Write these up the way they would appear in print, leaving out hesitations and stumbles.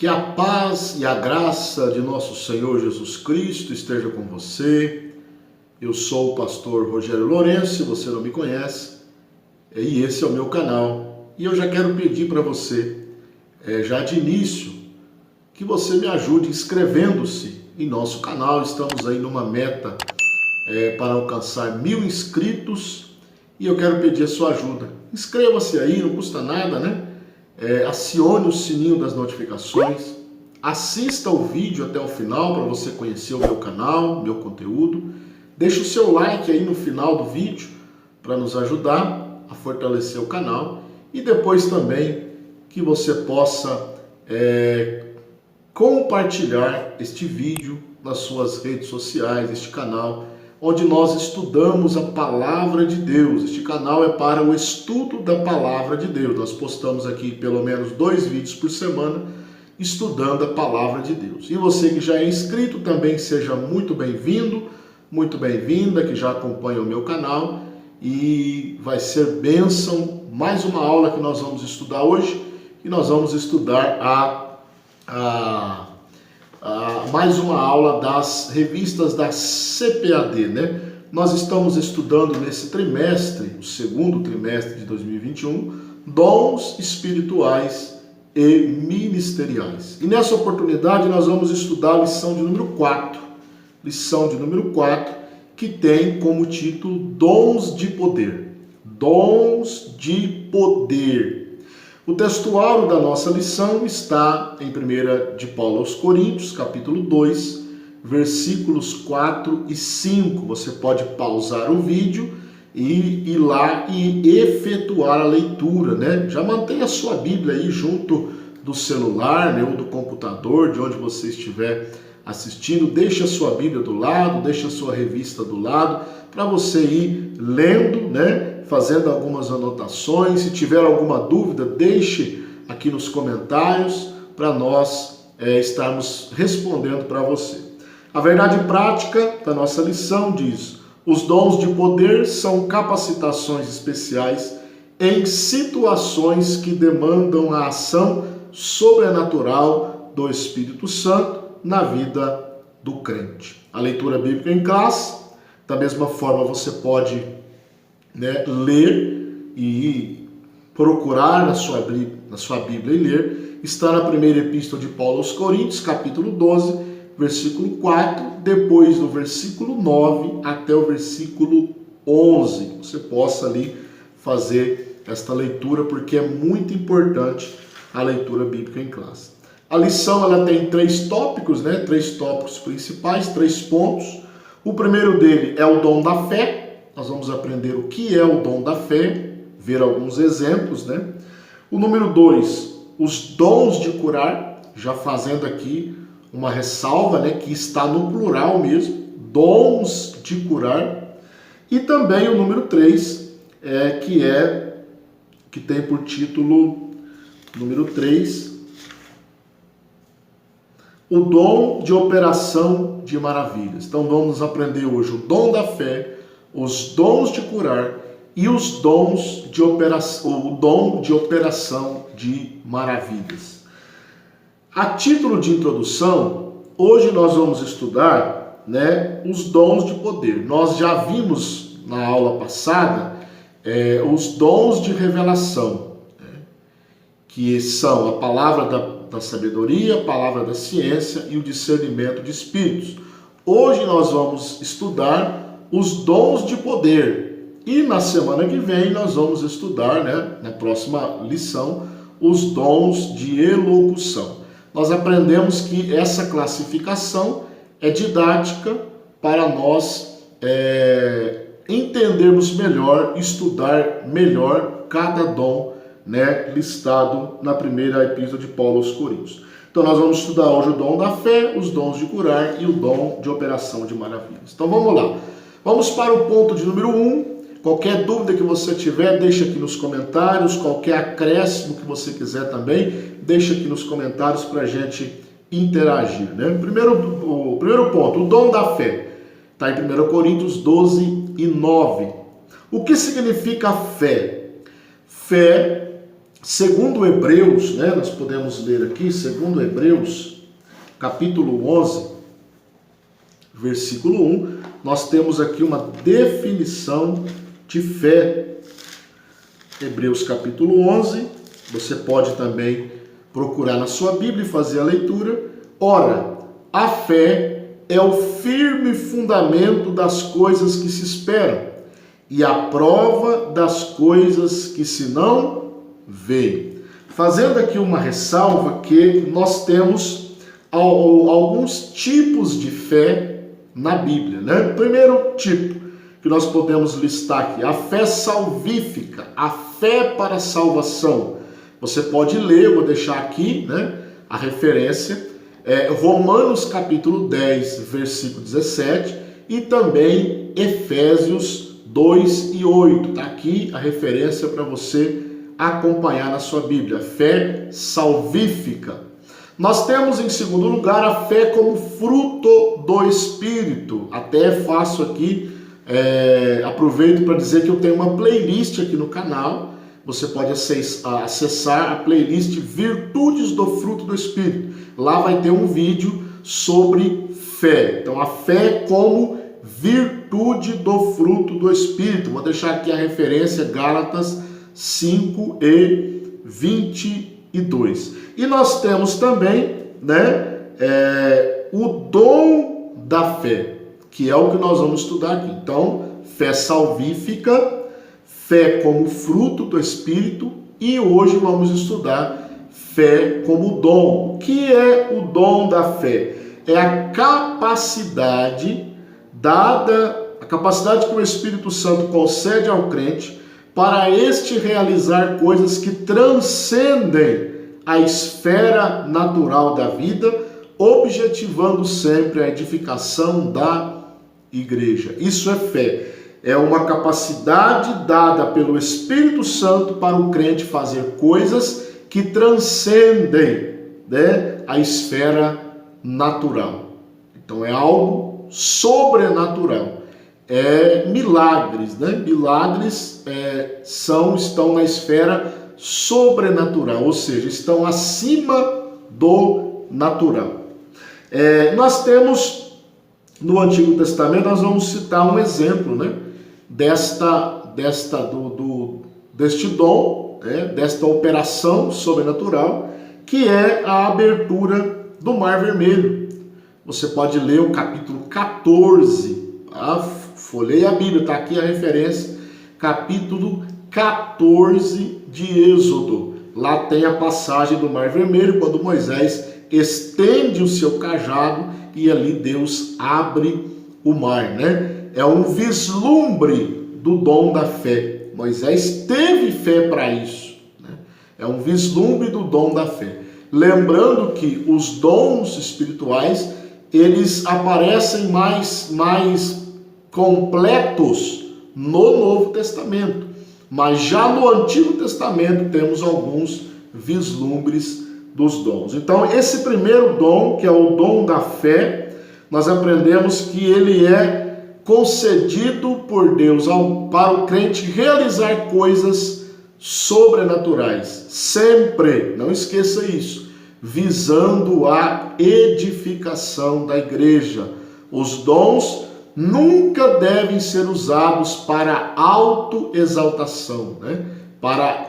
Que a paz e a graça de nosso Senhor Jesus Cristo esteja com você. Eu sou o pastor Rogério Lourenço, se você não me conhece, e esse é o meu canal. E eu já quero pedir para você, já de início, que você me ajude inscrevendo-se em nosso canal. Estamos aí numa meta para alcançar 1000 inscritos e eu quero pedir a sua ajuda. Inscreva-se aí, não custa nada, né? Acione o sininho das notificações, assista o vídeo até o final para você conhecer o meu canal, meu conteúdo. Deixe o seu like aí no final do vídeo para nos ajudar a fortalecer o canal e depois também que você possa compartilhar este vídeo nas suas redes sociais, este canal onde nós estudamos a Palavra de Deus. Este canal é para o estudo da Palavra de Deus. Nós postamos aqui pelo menos 2 vídeos por semana estudando a Palavra de Deus. E você que já é inscrito também seja muito bem-vindo, muito bem-vinda, que já acompanha o meu canal. E vai ser bênção, mais uma aula que nós vamos estudar hoje. E nós vamos estudar mais uma aula das revistas da CPAD, né? Nós estamos estudando nesse trimestre, o segundo trimestre de 2021, dons espirituais e ministeriais. E nessa oportunidade nós vamos estudar a lição de número 4. Lição de número 4, que tem como título Dons de Poder. Dons de Poder. O textuário da nossa lição está em 1 de Paulo aos Coríntios, capítulo 2, versículos 4 e 5. Você pode pausar o vídeo e ir lá e efetuar a leitura, né? Já mantenha a sua Bíblia aí junto do celular, né, ou do computador, de onde você estiver assistindo. Deixe a sua Bíblia do lado, deixe a sua revista do lado, para você ir lendo, né? Fazendo algumas anotações. Se tiver alguma dúvida, deixe aqui nos comentários para nós estarmos respondendo para você. A verdade prática da nossa lição diz: os dons de poder são capacitações especiais em situações que demandam a ação sobrenatural do Espírito Santo na vida do crente. A leitura bíblica em classe, da mesma forma você pode ler e procurar na sua Bíblia e ler, está na primeira epístola de Paulo aos Coríntios, capítulo 12, versículo 4, depois do versículo 9 até o versículo 11. Você possa ali fazer esta leitura, porque é muito importante a leitura bíblica em classe. A lição ela tem 3 tópicos, né? 3 tópicos principais, 3 pontos. O primeiro dele é o dom da fé. Nós vamos aprender o que é o dom da fé, ver alguns exemplos, né? O número 2, os dons de curar, já fazendo aqui uma ressalva, né, que está no plural mesmo, dons de curar. E também o número 3, que tem por título, número 3, o dom de operação de maravilhas. Então vamos aprender hoje o dom da fé, os dons de curar e os dons de operação, o dom de operação de maravilhas. A título de introdução, hoje nós vamos estudar, né, os dons de poder. Nós já vimos na aula passada os dons de revelação, né, que são a palavra da sabedoria, a palavra da ciência e o discernimento de espíritos. Hoje nós vamos estudar os dons de poder. E na semana que vem nós vamos estudar, né, na próxima lição, os dons de elocução. Nós aprendemos que essa classificação é didática para nós entendermos melhor, estudar melhor cada dom, né, listado na primeira epístola de Paulo aos Coríntios. Então nós vamos estudar hoje o dom da fé, os dons de curar e o dom de operação de maravilhas. Então vamos lá. Vamos para o ponto de número 1. Qualquer dúvida que você tiver, deixa aqui nos comentários. Qualquer acréscimo que você quiser também, deixa aqui nos comentários para a gente interagir, né? O primeiro ponto, o dom da fé. Está em 1 Coríntios 12 e 9. O que significa fé? Fé Segundo Hebreus, né, nós podemos ler aqui, segundo Hebreus, capítulo 11, versículo 1, nós temos aqui uma definição de fé. Hebreus capítulo 11, você pode também procurar na sua Bíblia e fazer a leitura. Ora, a fé é o firme fundamento das coisas que se esperam e a prova das coisas que se não veem. Fazendo aqui uma ressalva que nós temos alguns tipos de fé na Bíblia, né? Primeiro tipo que nós podemos listar aqui, a fé salvífica, a fé para a salvação. Você pode ler, vou deixar aqui, né, a referência, Romanos capítulo 10, versículo 17, e também Efésios 2 e 8. Está aqui a referência para você acompanhar na sua Bíblia, fé salvífica. Nós temos em segundo lugar a fé como fruto do Espírito. Até faço aqui, aproveito para dizer que eu tenho uma playlist aqui no canal. Você pode acessar a playlist Virtudes do Fruto do Espírito. Lá vai ter um vídeo sobre fé. Então a fé como virtude do fruto do Espírito. Vou deixar aqui a referência, Gálatas 5 e 22. E nós temos também, né, o dom da fé, que é o que nós vamos estudar aqui. Então, fé salvífica, fé como fruto do Espírito, e hoje vamos estudar fé como dom. O que é o dom da fé? É a capacidade que o Espírito Santo concede ao crente para este realizar coisas que transcendem a esfera natural da vida, objetivando sempre a edificação da igreja. Isso é fé. É uma capacidade dada pelo Espírito Santo para o crente fazer coisas que transcendem, né, a esfera natural. Então é algo sobrenatural. Milagres, né? Milagres estão na esfera sobrenatural, ou seja, estão acima do natural. Nós temos no Antigo Testamento, nós vamos citar um exemplo, né, deste dom, desta operação sobrenatural, que é a abertura do Mar Vermelho. Você pode ler o capítulo 14, folheie a Bíblia, está aqui a referência, capítulo 14 de Êxodo. Lá tem a passagem do Mar Vermelho, quando Moisés estende o seu cajado e ali Deus abre o mar, né? É um vislumbre do dom da fé. Moisés teve fé para isso, né? É um vislumbre do dom da fé. Lembrando que os dons espirituais, eles aparecem mais completos no Novo Testamento. Mas já no Antigo Testamento temos alguns vislumbres dos dons. Então, esse primeiro dom, que é o dom da fé, nós aprendemos que ele é concedido por Deus para o crente realizar coisas sobrenaturais. Sempre, não esqueça isso, visando a edificação da igreja. Os dons nunca devem ser usados para autoexaltação, né? Para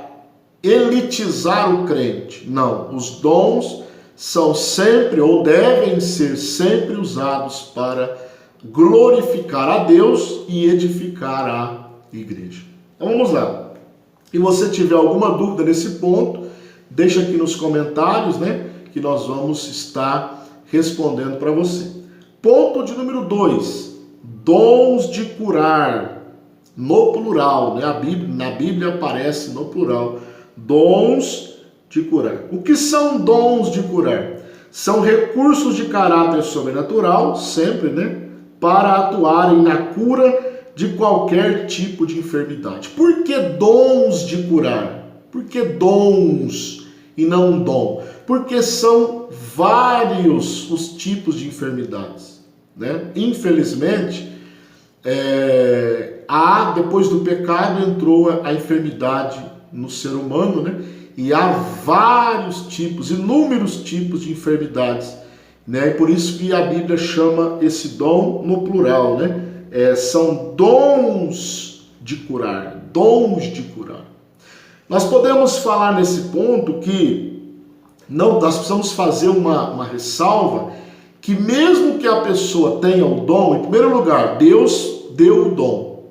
elitizar o crente. Não, os dons são sempre ou devem ser sempre usados para glorificar a Deus e edificar a igreja. Então vamos lá. Se você tiver alguma dúvida nesse ponto, deixa aqui nos comentários, né, que nós vamos estar respondendo para você. Ponto de número 2. Dons de curar, no plural, né? Na Bíblia aparece no plural, dons de curar. O que são dons de curar? São recursos de caráter sobrenatural, sempre, né? Para atuarem na cura de qualquer tipo de enfermidade. Por que dons de curar? Por que dons e não dom? Porque são vários os tipos de enfermidades, né? Infelizmente, depois do pecado entrou a enfermidade no ser humano, né? E há vários tipos, inúmeros tipos de enfermidades, né? E por isso que a Bíblia chama esse dom no plural, né? São dons de curar, dons de curar. Nós podemos falar nesse ponto que nós precisamos fazer uma ressalva, que mesmo que a pessoa tenha o dom, em primeiro lugar, Deus deu o dom.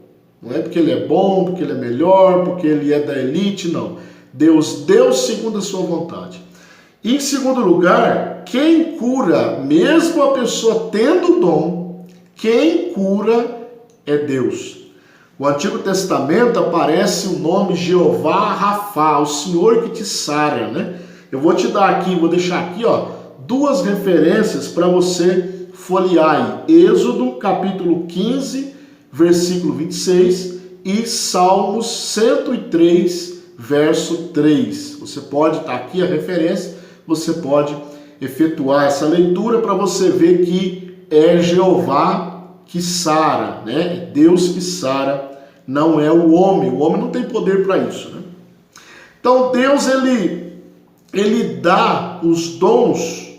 Não é porque ele é bom, porque ele é melhor, porque ele é da elite, não. Deus deu segundo a sua vontade. E em segundo lugar, quem cura, mesmo a pessoa tendo o dom, quem cura é Deus. No Antigo Testamento aparece o nome Jeová Rafá, o Senhor que te sara, né? Eu vou te dar aqui, vou deixar aqui, ó, duas referências para você folhear aí. Êxodo, capítulo 15, versículo 26 e Salmos 103, verso 3. Você pode estar aqui a referência, você pode efetuar essa leitura para você ver que é Jeová que sara, né? Deus que sara, não é o homem não tem poder para isso, né? Então Deus, ele dá os dons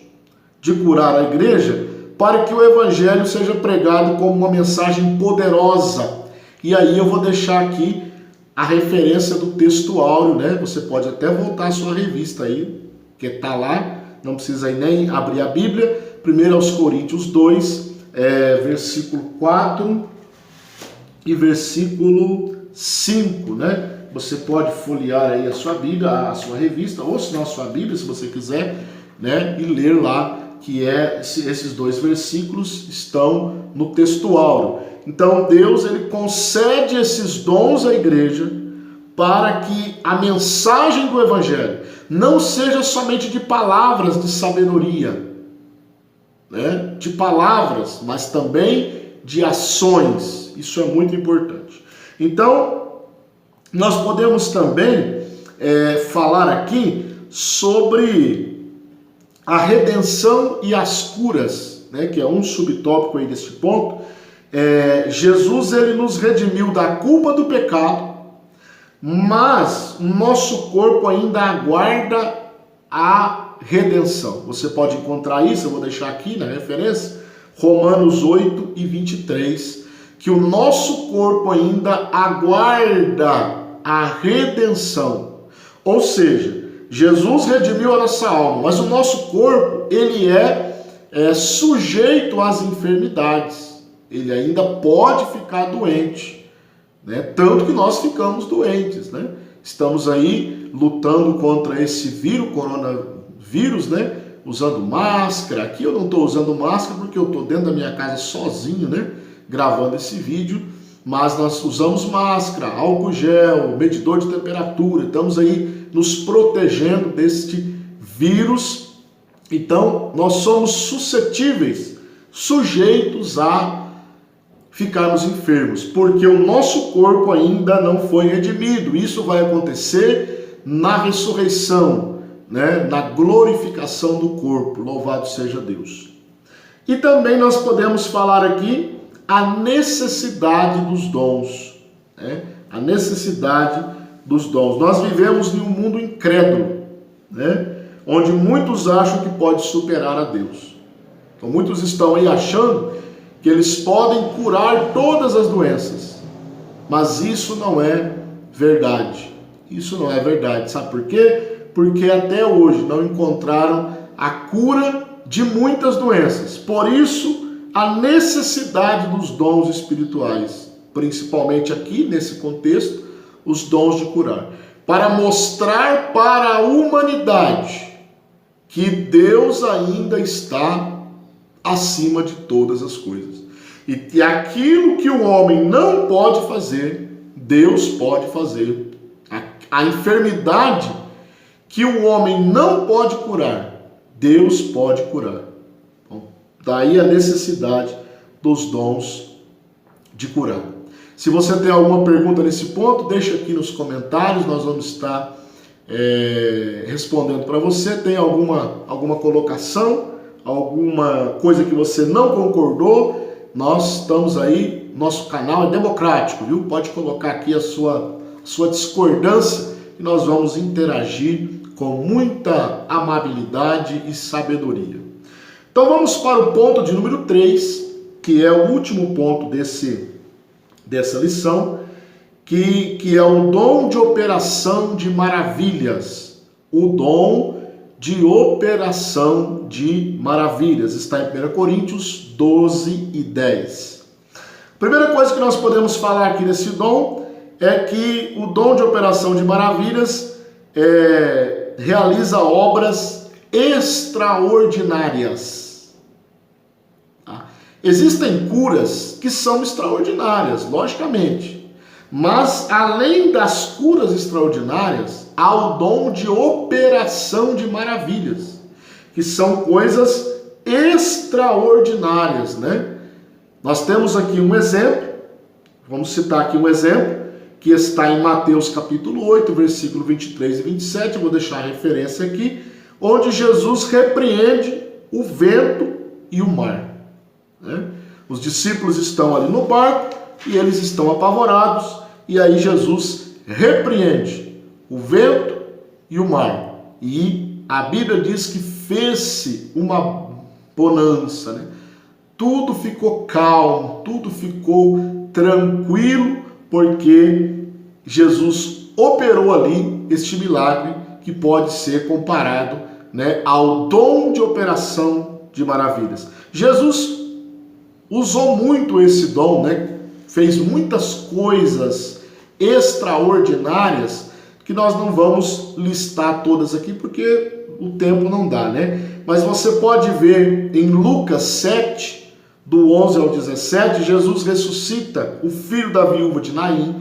de curar a igreja para que o evangelho seja pregado como uma mensagem poderosa. E aí eu vou deixar aqui a referência do texto áureo, né? Você pode até voltar a sua revista aí, que está lá, não precisa aí nem abrir a Bíblia. 1 Coríntios 2, versículo 4 e versículo 5, né? Você pode folhear aí a sua Bíblia, a sua revista, ou se não a sua Bíblia, se você quiser, né? E ler lá, que esses dois versículos estão no texto áureo. Então Deus, ele concede esses dons à igreja para que a mensagem do evangelho não seja somente de palavras de sabedoria, né? De palavras, mas também de ações. Isso é muito importante. Então, nós podemos também falar aqui sobre a redenção e as curas, né? Que é um subtópico aí deste ponto. Jesus, ele nos redimiu da culpa do pecado, mas o nosso corpo ainda aguarda a redenção. Você pode encontrar isso, eu vou deixar aqui na referência, Romanos 8 e 23, que o nosso corpo ainda aguarda a redenção. Ou seja, Jesus redimiu a nossa alma, mas o nosso corpo, ele é sujeito às enfermidades. Ele ainda pode ficar doente, né? Tanto que nós ficamos doentes, né? Estamos aí lutando contra esse coronavírus, né? Usando máscara. Aqui eu não estou usando máscara porque eu estou dentro da minha casa sozinho, né? Gravando esse vídeo, mas nós usamos máscara, álcool gel, medidor de temperatura, estamos aí nos protegendo deste vírus. Então, nós somos suscetíveis, sujeitos a ficarmos enfermos, porque o nosso corpo ainda não foi redimido. Isso vai acontecer na ressurreição, né? Na glorificação do corpo. Louvado seja Deus. E também nós podemos falar aqui a necessidade dos dons, né? A necessidade dos dons. Nós vivemos em um mundo incrédulo, né? Onde muitos acham que pode superar a Deus. Então muitos estão aí achando que eles podem curar todas as doenças, mas isso não é verdade. Isso não é verdade. Sabe por quê? Porque até hoje não encontraram a cura de muitas doenças. Por isso, a necessidade dos dons espirituais, principalmente aqui nesse contexto, os dons de curar, para mostrar para a humanidade que Deus ainda está acima de todas as coisas. E aquilo que o homem não pode fazer, Deus pode fazer. A enfermidade que o homem não pode curar, Deus pode curar. Então, daí a necessidade dos dons de curar. Se você tem alguma pergunta nesse ponto, deixa aqui nos comentários, nós vamos estar respondendo para você. Tem alguma colocação, alguma coisa que você não concordou? Nós estamos aí, nosso canal é democrático, viu? Pode colocar aqui a sua discordância, e nós vamos interagir com muita amabilidade e sabedoria. Então vamos para o ponto de número 3, que é o último ponto dessa lição, que é o dom de operação de maravilhas. O dom de operação de maravilhas. Está em 1 Coríntios 12 e 10. A primeira coisa que nós podemos falar aqui desse dom é que o dom de operação de maravilhas realiza obras extraordinárias. Tá? Existem curas que são extraordinárias, logicamente. Mas, além das curas extraordinárias, há o dom de operação de maravilhas, que são coisas extraordinárias, né? Nós temos aqui um exemplo, vamos citar aqui um exemplo, que está em Mateus capítulo 8, versículo 23 e 27, eu vou deixar a referência aqui, onde Jesus repreende o vento e o mar. Né? Os discípulos estão ali no barco e eles estão apavorados, e aí Jesus repreende o vento e o mar. E a Bíblia diz que fez-se uma bonança, né? Tudo ficou calmo, tudo ficou tranquilo, porque Jesus operou ali este milagre que pode ser comparado, né, ao dom de operação de maravilhas. Jesus usou muito esse dom, né? Fez muitas coisas extraordinárias que nós não vamos listar todas aqui porque o tempo não dá, né? Mas você pode ver em Lucas 7, do 11 ao 17, Jesus ressuscita o filho da viúva de Naim,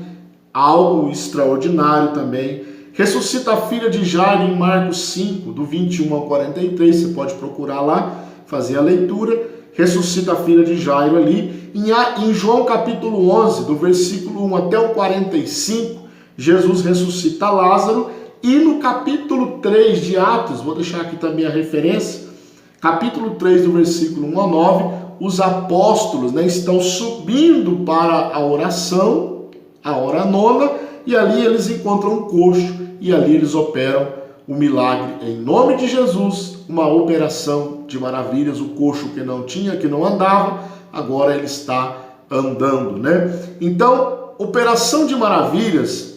algo extraordinário também. Ressuscita a filha de Jairo em Marcos 5, do 21 ao 43, você pode procurar lá, fazer a leitura. Ressuscita a filha de Jairo ali. Em João capítulo 11, do versículo 1 até o 45, Jesus ressuscita Lázaro. E no capítulo 3 de Atos, vou deixar aqui também a referência, capítulo 3, do versículo 1 a 9, os apóstolos, né, estão subindo para a oração, a hora nona, e ali eles encontram um coxo, e ali eles operam o milagre em nome de Jesus, uma operação de maravilhas. O coxo que não andava, agora ele está andando, né? Então, operação de maravilhas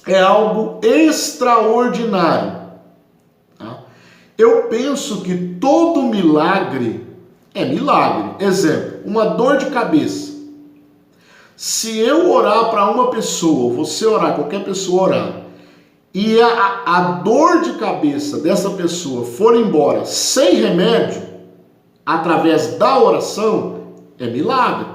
é algo extraordinário. Tá? Eu penso que todo milagre é milagre. Exemplo, uma dor de cabeça. Se eu orar para uma pessoa, você orar, qualquer pessoa orar, e a dor de cabeça dessa pessoa for embora sem remédio, através da oração, é milagre.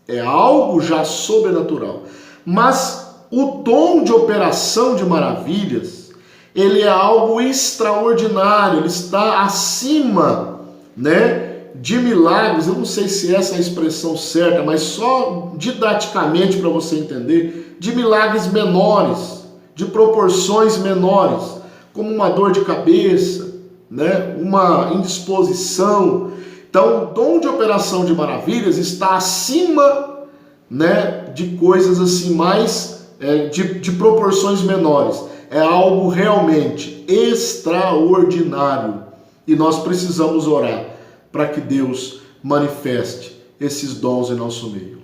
É algo já sobrenatural. Mas o dom de operação de maravilhas, ele é algo extraordinário, ele está acima, né, de milagres. Eu não sei se essa é a expressão certa, mas só didaticamente para você entender, de milagres menores, de proporções menores, como uma dor de cabeça, né, uma indisposição. Então, o dom de operação de maravilhas está acima, né, de coisas assim mais, de proporções menores. É algo realmente extraordinário. E nós precisamos orar para que Deus manifeste esses dons em nosso meio.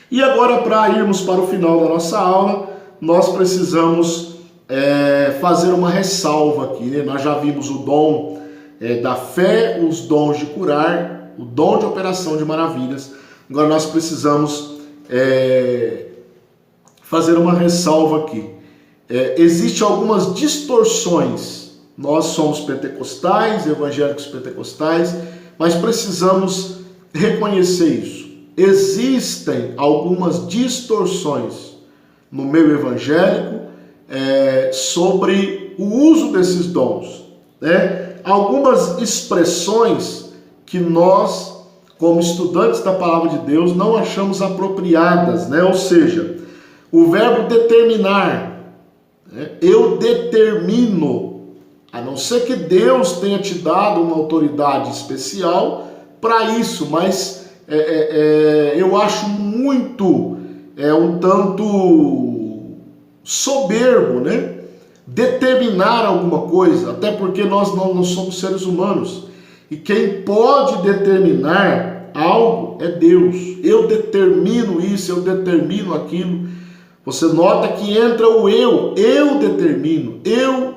E agora, para irmos para o final da nossa aula, nós precisamos fazer uma ressalva aqui, né? Nós já vimos o dom da fé, os dons de curar, o dom de operação de maravilhas. Agora nós precisamos fazer uma ressalva aqui. Existem algumas distorções. Nós somos pentecostais, evangélicos pentecostais, mas precisamos reconhecer isso. Existem algumas distorções no meio evangélico sobre o uso desses dons, né? Algumas expressões que nós, como estudantes da palavra de Deus, não achamos apropriadas, né? Ou seja, o verbo determinar, né? Eu determino, a não ser que Deus tenha te dado uma autoridade especial para isso, mas eu acho muito, um tanto soberbo, né? determinar alguma coisa, até porque nós não somos seres humanos. E quem pode determinar algo é Deus. Eu determino isso, eu determino aquilo. Você nota que entra o eu determino, eu,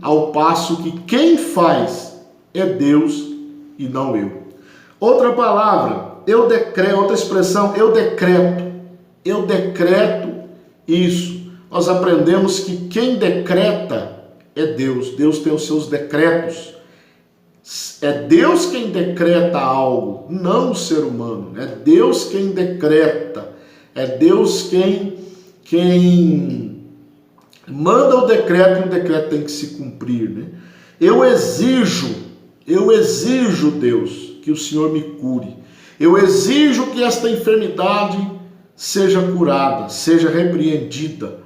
ao passo que quem faz é Deus e não eu. Outra palavra, outra expressão, eu decreto isso. Nós aprendemos que quem decreta é Deus. Deus tem os seus decretos. É Deus quem decreta algo, não o ser humano. É Deus quem decreta. É Deus quem manda o decreto, e o decreto tem que se cumprir, né? Eu exijo, Deus, que o Senhor me cure. Eu exijo que esta enfermidade seja curada, seja repreendida.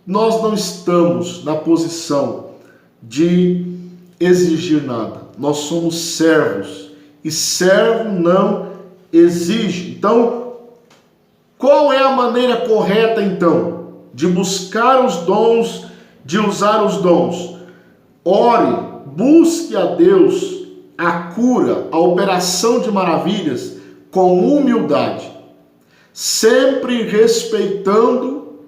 Nós não estamos na posição de exigir nada. Nós somos servos e servo não exige. Então, qual é a maneira correta então de buscar os dons, de usar os dons? Ore, busque a Deus a cura, a operação de maravilhas com humildade, sempre respeitando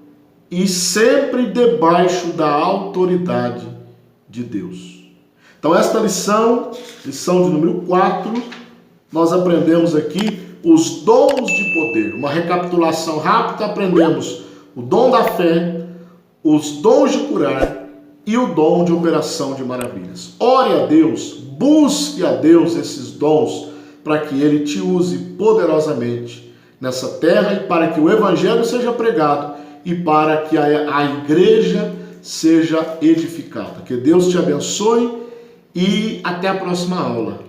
e sempre debaixo da autoridade de Deus. Então esta lição de número 4, nós aprendemos aqui os dons de poder. Uma recapitulação rápida, aprendemos o dom da fé, os dons de curar e o dom de operação de maravilhas. Ore a Deus, busque a Deus esses dons para que Ele te use poderosamente nessa terra e para que o Evangelho seja pregado e para que a igreja seja edificada. Que Deus te abençoe e até a próxima aula.